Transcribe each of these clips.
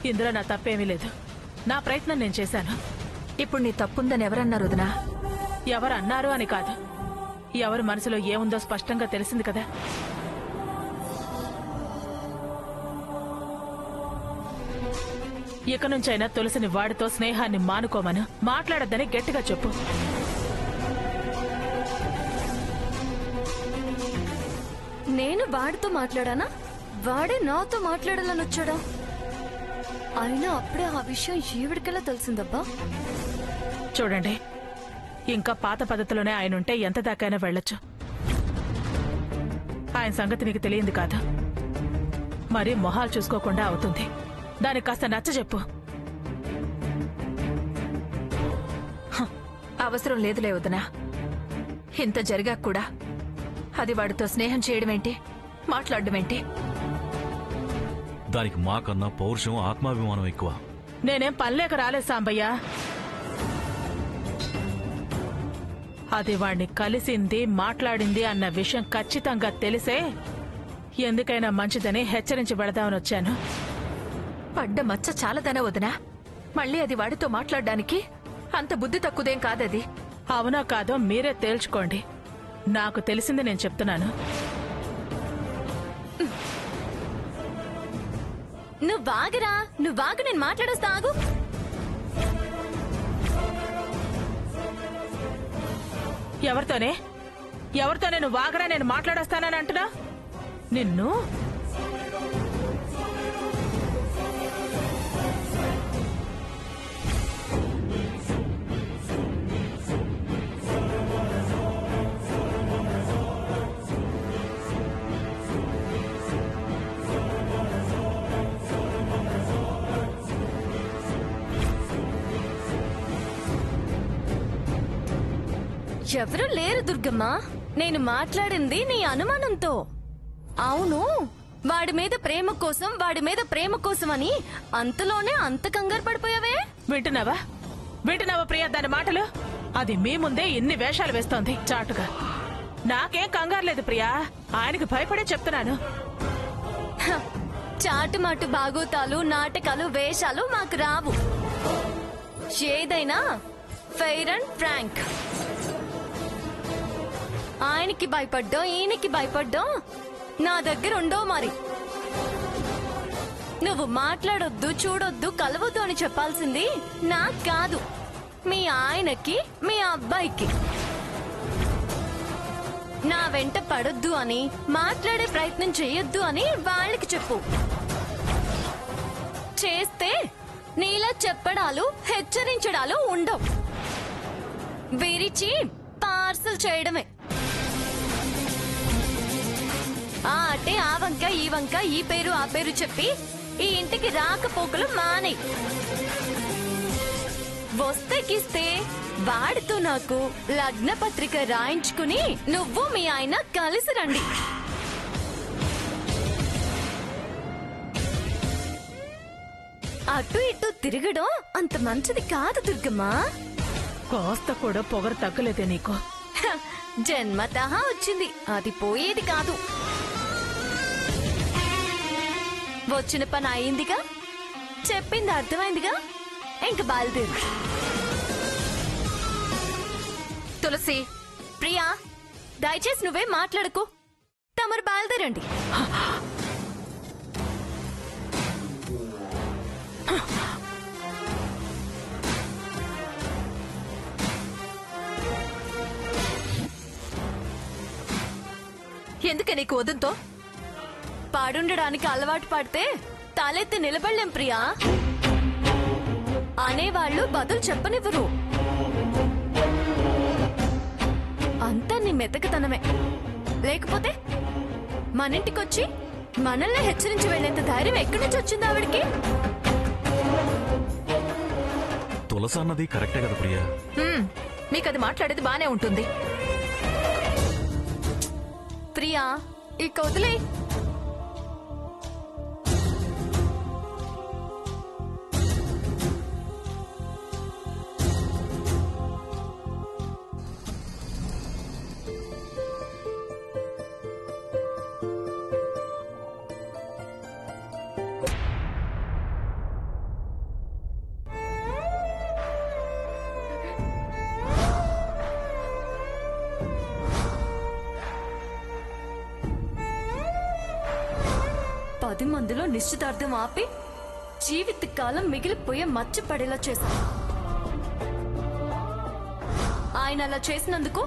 ఇందులో నా తప్పేమీ లేదు. నా ప్రయత్నం నేను చేశాను. ఇప్పుడు నీ తప్పుందని ఎవరన్నారు వదినా? ఎవరు అన్నారు అని కాదు, ఎవరి మనసులో ఏముందో స్పష్టంగా తెలిసింది కదా. ఇక నుంచైనా తులసిని వాడితో స్నేహాన్ని మానుకోమను, మాట్లాడొద్దని గట్టిగా చెప్పు. నేను వాడితో మాట్లాడానా? వాడే నాతో మాట్లాడాలని వచ్చాడా? అయినా అప్పుడే ఆ విషయం ఈవిడికెలా తెలిసిందబ్బా? చూడండి, ఇంకా పాత పద్ధతిలోనే ఆయన ఉంటే ఎంత దాకైనా వెళ్ళొచ్చు. ఆయన సంగతి నీకు తెలియంది కాదు. మరి మొహాలు చూసుకోకుండా అవుతుంది. దానికి కాస్త నచ్చ చెప్పు. అవసరం లేదులే వదినా. ఇంత జరిగా కూడా అది వాడితో స్నేహం చేయడమేంటి, మాట్లాడమేంటి? దానికి మాకన్నా పౌరుషం, ఆత్మాభిమానం ఎక్కువ. నేనేం పనిలేక రాలేదు సాంబయ్య. అది వాణ్ణి కలిసింది, మాట్లాడింది అన్న విషయం ఖచ్చితంగా తెలిసే ఎందుకైనా మంచిదని హెచ్చరించి వెళదామని వచ్చాను. పడ్డ మచ్చ చాలదనా వదినా? మళ్ళీ అది వాడితో మాట్లాడడానికి అంత బుద్ధి తక్కువదేం కాదది. అవునా కాదో మీరే తేల్చుకోండి. నాకు తెలిసింది నేను చెప్తున్నాను. నువ్వాగరా, నువ్వాగు, నేను మాట్లాడొస్తా. ఆగు. ఎవరితో నేను వాగరా, నేను మాట్లాడొస్తానని అంటున్నా? నిన్ను ఎవరు లేరు దుర్గమ్మ. నేను మాట్లాడింది నీ అనుమానంతో. అవును, వాడి మీద ప్రేమ కోసం అని అంతలోనే అంత కంగారు పడిపోయావే. వింటున్నావా ప్రియా దాని మాటలు? అది మీ ముందే ఇన్ని వేషాలు వేస్తోంది చాటుగా. నాకేం కంగారు లేదు ప్రియా, ఆయనకి భయపడే చెప్తున్నాను. చాటుమాటు బాగోతాలు, నాటకాలు, వేషాలు మాకు రావు. ఏదైనా ఫెయిర్ అండ్ ఫ్రాంక్. ఆయనకి భయపడ్డం, ఈయనకి భయపడ్డం నా దగ్గర ఉండో. మరి నువ్వు మాట్లాడొద్దు, చూడొద్దు, కలవద్దు అని చెప్పాల్సింది నాకు కాదు, మీ ఆయనకి, మీ అబ్బాయికి. నా వెంట పడొద్దు అని, మాట్లాడే ప్రయత్నం చెయ్యొద్దు అని వాళ్ళకి చెప్పు. చేస్తే నీలా చెప్పడాలు, హెచ్చరించడాలు ఉండవు. విరిచి పార్సల్ చేయడమే. ఆ అంటే ఆ వంక, ఈ వంక, ఈ పేరు ఆ పేరు చెప్పి ఈ ఇంటికి రాకపోకలు మానే. వస్తే కిస్తే వాడితో నాకు లగ్న పత్రిక రాయించుకుని నువ్వు మీ ఆయన కలిసి రండి. అటు ఇటు తిరగడం అంత మంచిది కాదు దుర్గమ్మ. కాస్త కూడా పొగరు తగ్గలేదే నీకు? జన్మతః వచ్చింది, అది పోయేది కాదు. వచ్చిన పని అయిందిగా, చెప్పింది అర్థమైందిగా, ఇంక బయలుదేరు. తులసి, ప్రియా, దయచేసి నువ్వే మాట్లాడకు. తమరు బయలుదేరండి. ఎందుకే నీకు వద్దుతో? పాడుండడానికి అలవాటు పడితే తలెత్తి నిలబడలేం ప్రియా. అనేవాళ్ళు బదులు చెప్పనివ్వరు. అంతా నీ మెతకతనమే. లేకపోతే మనింటికొచ్చి మనల్ని హెచ్చరించి వెళ్లేంత ధైర్యం ఎక్కడి నుంచి వచ్చింది ఆవిడికి? తులసి అన్నది కరెక్టే కదా ప్రియా. మీకది మాట్లాడేది బానే ఉంటుంది. ప్రియా, ఇక వదిలే. నిశ్చితార్థం ఆపి జీవితకాలం మిగిలిపోయే మచ్చ పడేలా చేశాను. ఆయన అలా చేసినందుకు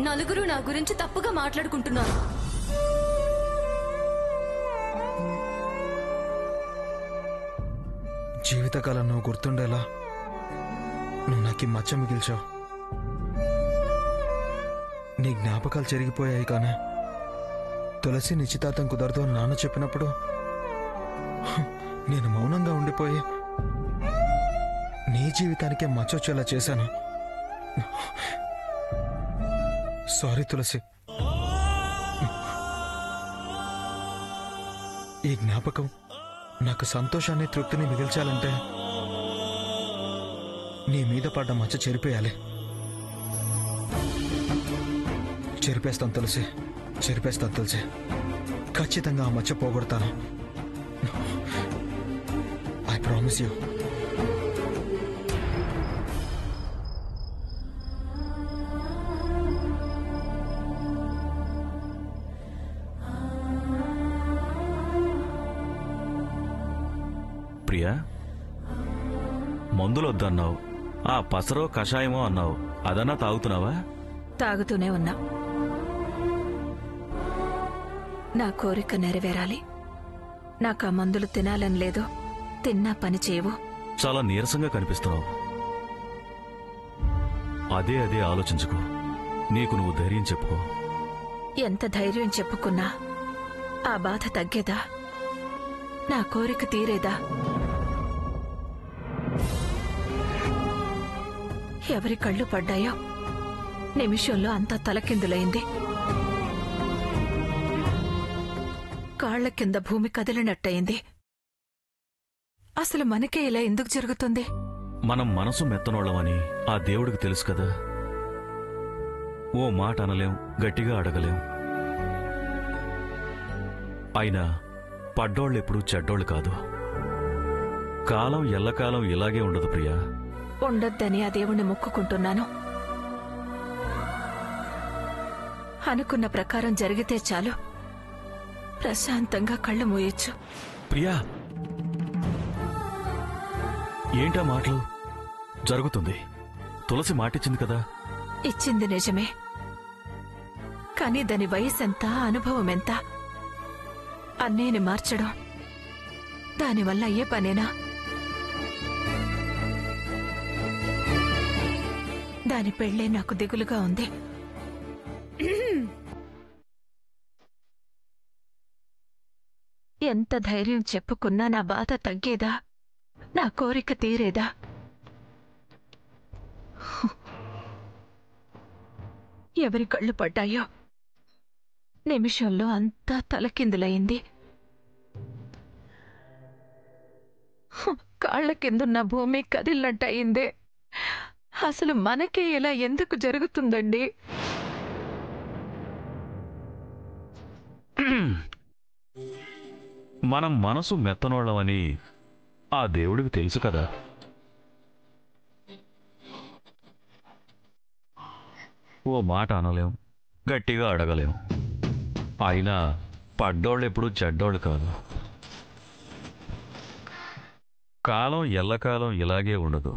నలుగురు నా గురించి తప్పుగా మాట్లాడుకుంటున్నారు. జీవితకాలం నువ్వు గుర్తుండేలా నువ్వు నాకు ఈ మచ్చ మిగిల్చావు. నీ జ్ఞాపకాలు చెరిగిపోయాయి. కానీ తులసి నిశ్చితార్థం కుదరదు అని నాన్న చెప్పినప్పుడు నేను మౌనంగా ఉండిపోయి నీ జీవితానికే మచ్చొచ్చేలా చేశాను. సారీ తులసి. ఈ జ్ఞాపకం నాకు సంతోషాన్ని తృప్తిని మిగిల్చాలంటే నీ మీద పడ్డ మచ్చ చెరిపేయాలి. చెరిపేస్తాను తులసి, చెరిపేస్తాను తులసి. ఖచ్చితంగా ఆ మచ్చ పోగొడతాను. I promise you. ప్రియా, మందులు వద్దన్నావు, ఆ పసరో కషాయమో అన్నావు, అదన్నా తాగుతున్నావా? తాగుతూనే ఉన్నా. నా కోరిక నెరవేరాలి. నాకు ఆ మందులు తినాలని లేదు. తిన్నా పని చేయవు. చాలా నీరసంగా కనిపిస్తున్నావు. అదే ఆలోచించుకో. నీకు నువ్వు ధైర్యం చెప్పుకో. ఎంత ధైర్యం చెప్పుకున్నా ఆ బాధ తగ్గేదా? నా కోరిక తీరేదా? ఎవరి కళ్ళు పడ్డాయో నిమిషంలో అంతా తలకిందులైంది. కాళ్ల కింద భూమి కదిలినట్టయింది. అసలు మనకే ఇలా ఎందుకు జరుగుతుంది? మనం మనసు మెత్తనోళ్ళమని ఆ దేవుడికి తెలుసు కదా. ఓ మాట అనలేం, గట్టిగా అడగలేం. అయినా పడ్డోళ్ళెప్పుడూ చెడ్డోళ్ళు కాదు. కాలం ఎల్లకాలం ఇలాగే ఉండదు ప్రియా. ఉండొద్దని ఆ దేవుణ్ణి మొక్కుకుంటున్నాను. అనుకున్న ప్రకారం జరిగితే చాలు. ప్రశాంతంగా కళ్ళు మూయొచ్చు. ప్రియా, ఏంటా మాటలు? జరుగుతుంది. తులసి మాటిచ్చింది కదా. ఇచ్చింది నిజమే. కానీ దాని వయసెంత, అనుభవం ఎంత? అన్నేని మార్చడం దానివల్ల అయ్యే పనేనా? దాని పెళ్ళే నాకు దిగులుగా ఉంది. ఎంత ధైర్యం చెప్పుకున్నా నా బాధ తగ్గేదా? నా కోరిక తీరేదా? ఎవరి కళ్ళు పడ్డాయో నిమిషంలో అంతా తలకిందులయింది. కాళ్ల కిందున్న భూమి కదిలినట్టయింది. అసలు మనకే ఇలా ఎందుకు జరుగుతుందండి? మనం మనసు మెత్తనోళ్ళమని ఆ దేవుడికి తెలుసు కదా. ఓ మాట అనలేం, గట్టిగా అడగలేం. అయినా పడ్డోళ్ళెప్పుడు చెడ్డోళ్ళు కాదు. కాలం ఎల్లకాలం ఇలాగే ఉండదు.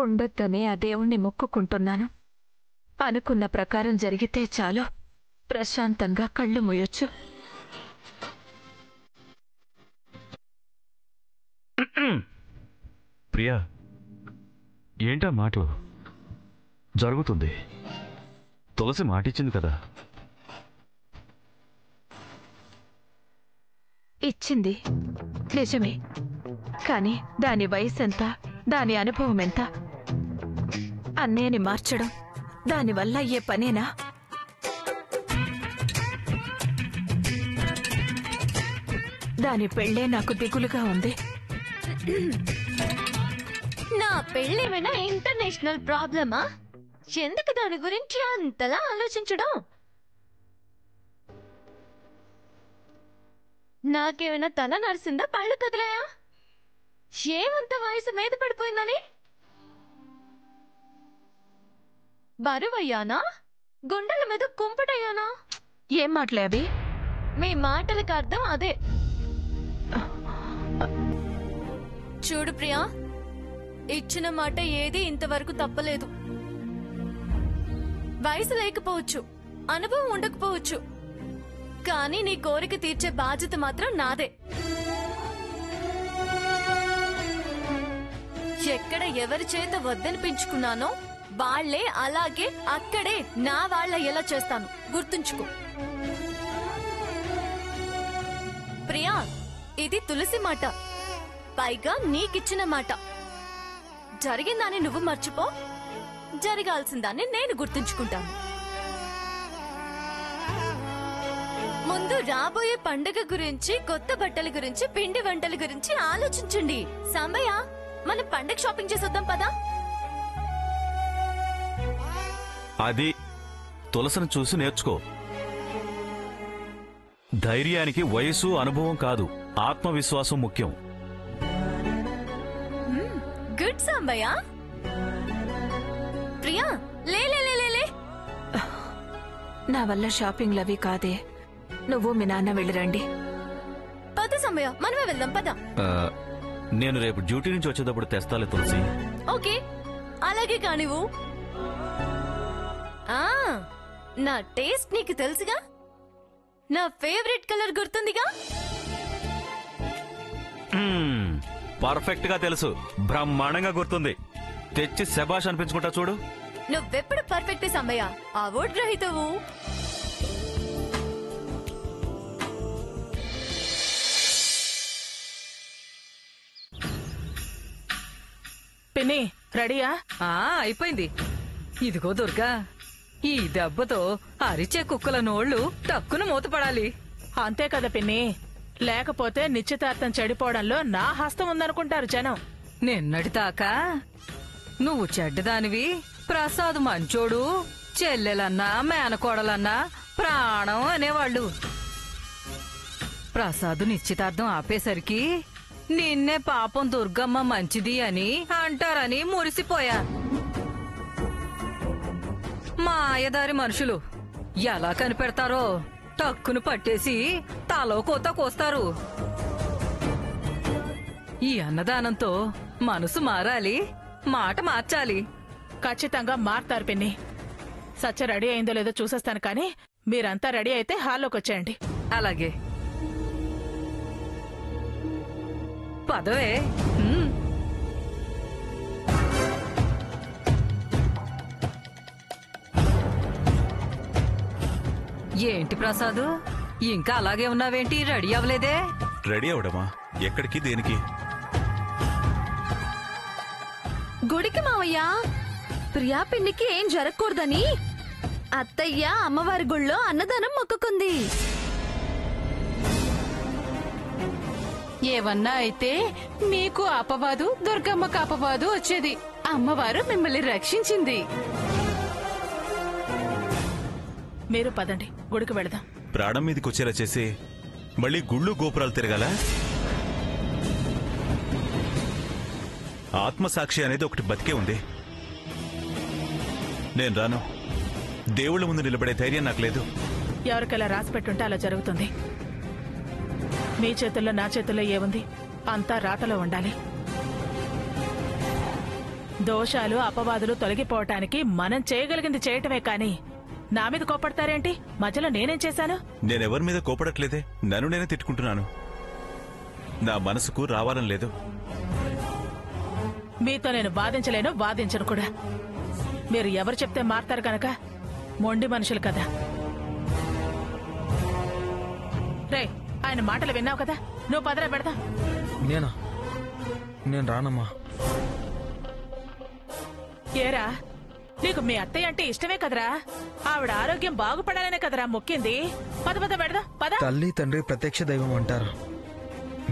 ఉండొద్దనే ఆ దేవుణ్ణి మొక్కుకుంటున్నాను. అనుకున్న ప్రకారం జరిగితే చాలు. ప్రశాంతంగా కళ్ళు మూయొచ్చు. ప్రియా, ఏంటా మాటలు? జరుగుతుంది. తులసి మాటిచ్చింది కదా. ఇచ్చింది నిజమే. కాని దాని వయసెంత, దాని అనుభవం ఎంత? అన్నయ్యని మార్చడం దానివల్ల అయ్యే పనేనా? దాని పెళ్ళే నాకు దిగులుగా ఉంది. నా పెళ్ళేమైనా ఇంటర్నేషనల్ ప్రాబ్లమా? ఎందుకు దాని గురించి అంతలా ఆలోచించడం? నాకేమైనా తల నరిసిందా, పళ్ళు కదిలాయా? ఏమంత వయసు మీద పడిపోయిందని? బరువయ్యానా? గుండెల మీద కుంపటయ్యానా? ఏం మాటలే అవి? మీ మాటలకు అర్థం అదే. చూడు ప్రియా, ఇచ్చిన మాట ఏది ఇంతవరకు తప్పలేదు. వయసు లేకపోవచ్చు, అనుభవం ఉండకపోవచ్చు, కానీ నీ కోరిక తీర్చే బాధ్యత మాత్రం నాదే. ఎక్కడ ఎవరి చేత వద్దనిపించుకున్నానో వాళ్లే అలాగే అక్కడే నా వాళ్ళ ఎలా చేస్తాను, గుర్తుంచుకో. ప్రియా, ఇది తులసి మాట, పైగా నీకిచ్చిన మాట. జరిగిందాన్ని నువ్వు మర్చిపో, జరగాల్సిందాన్ని నేను గుర్తుంచుకుంటాను. ముందు రాబోయే పండుగ గురించి, కొత్త బట్టల గురించి, పిండి వంటల గురించి ఆలోచించండి. సాంబయ్య, మనం పండుగ షాపింగ్ చేసొద్దాం పదా. అది తులసిని చూసి నేర్చుకో. ధైర్యానికి వయసు అనుభవం కాదు, ఆత్మవిశ్వాసం ముఖ్యం. గుడ్ సాంబయ్య. ప్రియా, లే లే లే లే. నా వల్ల షాపింగ్లవి కాదే. నువ్వు మీ నాన్న వెళ్ళిరండి. పద సాంబయ్య, మనమే వెళ్దాం పద. నేను రేపు డ్యూటీ నుంచి వచ్చేటప్పుడు తెస్తాలే తులసి. ఓకే, అలాగే కానివ్వు. నా టేస్ట్ నీకు తెలుసుగా, నా ఫేవరెట్ కలర్ గుర్తుందిగా. పర్ఫెక్ట్ గా తెలుసు, బ్రహ్మాండంగా గుర్తుంది. తెచ్చి శబాష్ అనిపించుకుంటా చూడు. నువ్వెప్పుడు పర్ఫెక్ట్ సాంబయ్య, అవార్డు గ్రహీతవు. పిన్ని రెడీయా? అయిపోయింది. ఇదిగో దుర్గా, ఈ దెబ్బతో అరిచే కుక్కల నోళ్లు టక్కున మూతపడాలి. అంతే కదా పిన్ని, లేకపోతే నిశ్చితార్థం చెడిపోవడంలో నా హస్తం ఉందనుకుంటారు జనం. నిన్నటిదాకా నువ్వు చెడ్డదానివి, ప్రసాద్ మంచోడు, చెల్లెలన్నా మేనకోడలన్నా ప్రాణం అనేవాళ్ళు. ప్రసాద్ నిశ్చితార్థం ఆపేసరికి నిన్నే పాపం దుర్గమ్మ మంచిది అని అంటారని మురిసిపోయా. మాయదారి మనుషులు ఎలా కనిపెడతారో టక్కును పట్టేసి తలో కోత కోస్తారు. ఈ అన్నదానంతో మనసు మారాలి, మాట మార్చాలి. ఖచ్చితంగా మారుతారు పిన్ని. సచ్చ రెడీ అయిందో లేదో చూసేస్తాను, కానీ మీరంతా రెడీ అయితే హాల్లోకి వచ్చేయండి. అలాగే పదవే. ఏంటి ప్రసాదు, ఇంకా అలాగే ఉన్నావేంటి? రెడీ అవ్వలేదే? రెడీ అవడమా? ఎక్కడికి, దేనికి? గుడికి మావయ్య. ప్రియా పిండికి ఏం జరగకూడదని అత్తయ్య అమ్మవారి గుళ్ళో అన్నదానం మొక్కుకుంది. ఏవన్నా అయితే మీకు అపవాదు, దుర్గమ్మకు అపవాదు వచ్చేది. అమ్మవారు మిమ్మల్ని రక్షించింది. మీరు పదండి, గుడికి వెళదాం. ప్రాణం మీదకి వచ్చేలా చేసి మళ్ళీ గుళ్ళు గోపురాలు తిరగాల? ఆత్మసాక్షి అనేది ఒకటి బతికే ఉంది. నేను రాను. దేవుళ్ళ ముందు నిలబడే ధైర్యం నాకు లేదు. ఎవరికెలా రాసి పెట్టుంటే అలా జరుగుతుంది. మీ చేతుల్లో నా చేతుల్లో ఏముంది? అంతా రాతలో ఉండాలి. దోషాలు అపవాదులు తొలగిపోవటానికి మనం చేయగలిగింది చేయటమే కాని నా మీద కోపడతారేంటి? మధ్యలో నేనేం చేశాను? నేనెవరి మీద కోపడట్లేదే, నన్ను నేనే తిట్టుకుంటున్నాను. నా మనసుకు రావాలని లేదు. మీతో నేను వాదించలేను, వాదించను కూడా. మీరు ఎవరు చెప్తే మారతారు కనుక మొండి మనుషులు కదా. రే, ఆయన మాటలు విన్నావు కదా, నువ్వు పదరా పెడతా. నేను రానమ్మా. ఏరా, నీకు మీ అత్తయ్య అంటే ఇష్టమే కదరా? ఆవిడ ఆరోగ్యం బాగుపడాలనే కదరా మొక్కింది. పద పద పెడదా పద. తల్లి తండ్రి ప్రత్యక్ష దైవం అంటారు.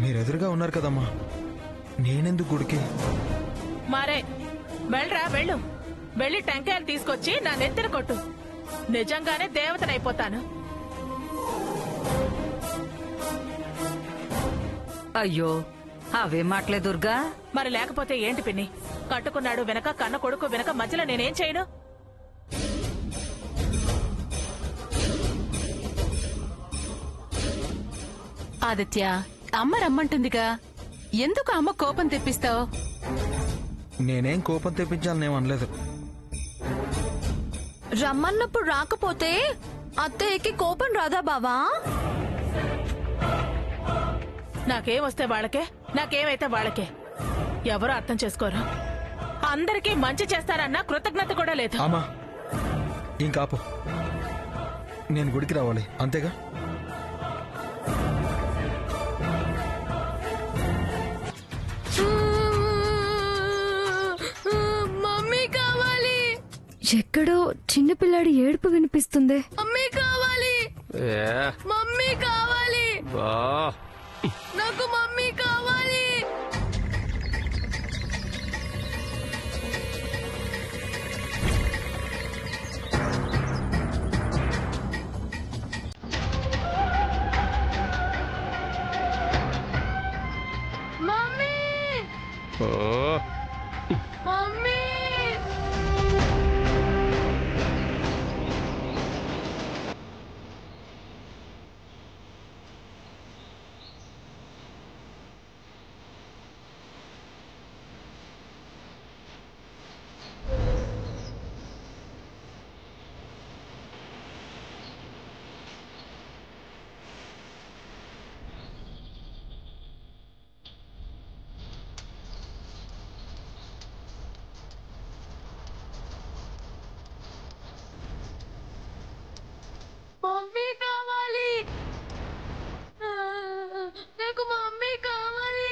మీరెదురుగా ఉన్నారు కదమ్మా, నేనెందుకు గుడికి? మారే, వెళ్ళరా వెళ్ళు. వెళ్ళి టెంకాయలు తీసుకొచ్చి నా నెత్తిన కొట్టు. నిజంగానే దేవతనైపోతాను. అయ్యో, అవే మాటలే దుర్గా. మరి లేకపోతే ఏంటి పిన్ని? కట్టుకున్నాడు వెనక, కన్న కొడుకు వెనక, మధ్యలో నేనేం చేయను? ఆదిత్య, అమ్మ రమ్మంటుందిగా, ఎందుకు అమ్మ కోపం తెప్పిస్తావు? నేనేం కోపం తెప్పించాలని ఏమనలేదు. రమ్మన్నప్పుడు రాకపోతే అత్తయ్యకి కోపం రాదా బావా? నాకేం వస్తే వాళ్ళకే, నాకేమైతే వాళ్ళకే. ఎవరు అర్థం చేసుకోరు. అందరికీ మంచి చేస్తారన్న కృతజ్ఞత కూడా లేదు. అమ్మా ఇంకాపు, నేను గుడికి రావాలి అంతేగా. మమ్మీ కావాలి. ఎక్కడో చిన్నపిల్లాడి ఏడుపు వినిపిస్తుంది. మమ్మీ కావాలి, మమ్మీ కావాలి, నాకు మమ్మీ కావాలి. Mummy, mummy. మమ్మీ కావాలి, నాకు మమ్మీ కావాలి.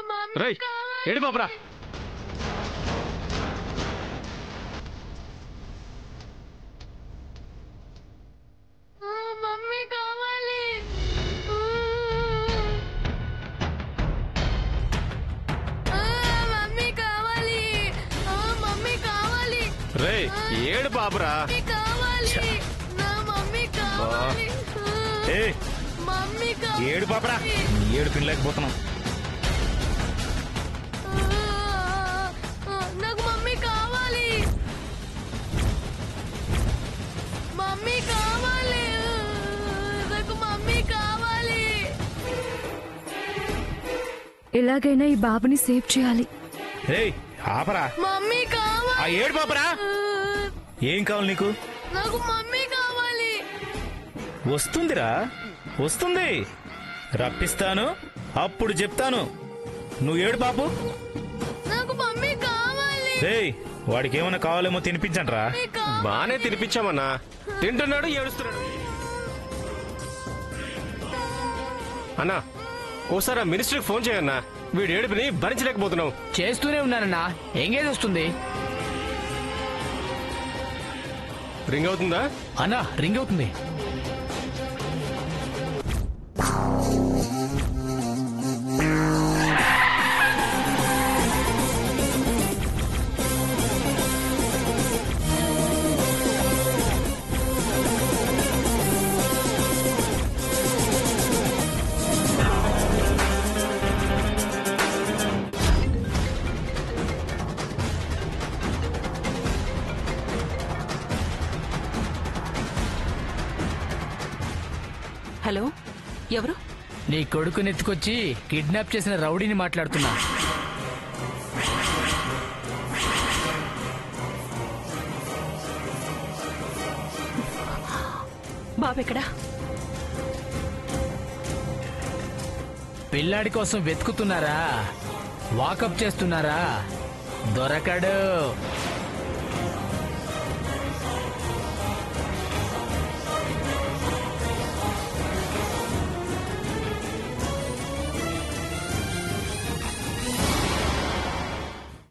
మమ్మీ కావాలి. ఏడు బాబరా, మమ్మీ కావాలి. మమ్మీ కావాలి, మమ్మీ కావాలి. రే ఏడు బాబరా, కావాలి, నా మమ్మీ కావాలి. మమ్మీ కావాలి. ఏడు బాబరా, ఏడు పినలేకపోతున్నాం. నాకు మమ్మీ కావాలి, మమ్మీ కావాలి, నాకు మమ్మీ కావాలి. ఎలాగైనా ఈ బాబుని సేవ్ చేయాలి. ఆపరా, మమ్మీ కావాలి. ఆ ఏడు బాబరా. ఏం కావాలి నీకు? నాకు మమ్మీ కావాలి. వస్తుందిరా, వస్తుంది. రప్పిస్తాను, అప్పుడు చెప్తాను. నువ్వు ఏడు బాబు. నాకు మమ్మీ కావాలి. వాడికి ఏమన్నా కావాలేమో తినిపించండిరా. బానే తినిపించామన్నా, తింటున్నాడు, ఏడుస్తున్నాడు. అన్నా ఓసారి ఆ మినిస్టర్కి ఫోన్ చేయన్నా, వీడి ఏడుపుని భరించలేకపోతున్నావు. చేస్తూనే ఉన్నానన్నా, ఎంగేజ్ వస్తుంది. రింగ్ అవుతుందా అన్నా? రింగ్ అవుతుంది. హలో, ఎవరు? నీ కొడుకుని ఎత్తుకొచ్చి కిడ్నాప్ చేసిన రౌడీని మాట్లాడుతున్నా. బాబెక్కడా? పిల్లాడి కోసం వెతుకుతున్నారా? వాకప్ చేస్తున్నారా? దొరకడు.